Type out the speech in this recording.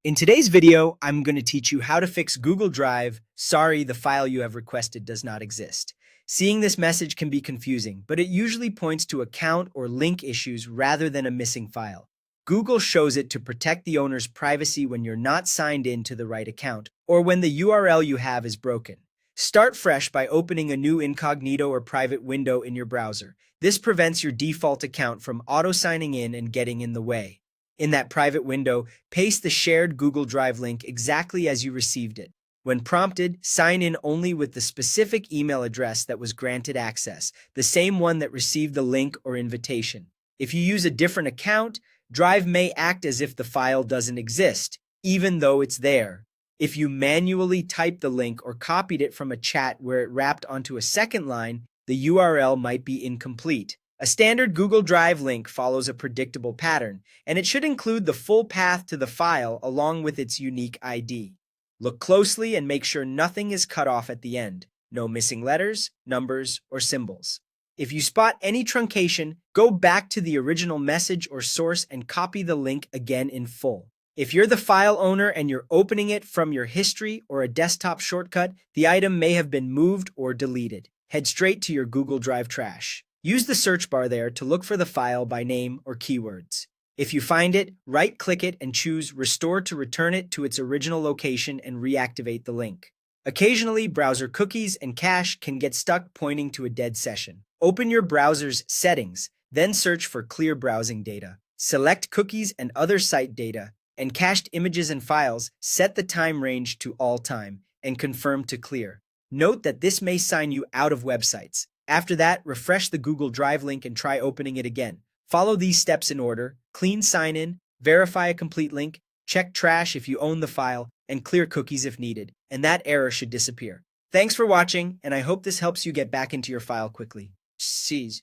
In today's video, I'm going to teach you how to fix Google Drive. Sorry, the file you have requested does not exist. Seeing this message can be confusing, but it usually points to account or link issues rather than a missing file. Google shows it to protect the owner's privacy when you're not signed in to the right account or when the URL you have is broken. Start fresh by opening a new incognito or private window in your browser. This prevents your default account from auto-signing in and getting in the way. In that private window, paste the shared Google Drive link exactly as you received it. When prompted, sign in only with the specific email address that was granted access, the same one that received the link or invitation. If you use a different account, Drive may act as if the file doesn't exist, even though it's there. If you manually typed the link or copied it from a chat where it wrapped onto a second line, the URL might be incomplete. A standard Google Drive link follows a predictable pattern, and it should include the full path to the file along with its unique ID. Look closely and make sure nothing is cut off at the end. No missing letters, numbers, or symbols. If you spot any truncation, go back to the original message or source and copy the link again in full. If you're the file owner and you're opening it from your history or a desktop shortcut, the item may have been moved or deleted. Head straight to your Google Drive trash. Use the search bar there to look for the file by name or keywords. If you find it, right-click it and choose Restore to return it to its original location and reactivate the link. Occasionally, browser cookies and cache can get stuck pointing to a dead session. Open your browser's settings, then search for Clear Browsing Data. Select Cookies and Other Site Data, and Cached Images and Files. Set the time range to All Time, and confirm to Clear. Note that this may sign you out of websites. After that, refresh the Google Drive link and try opening it again. Follow these steps in order: clean sign-in, verify a complete link, check trash if you own the file, and clear cookies if needed, and that error should disappear. Thanks for watching, and I hope this helps you get back into your file quickly. Cease.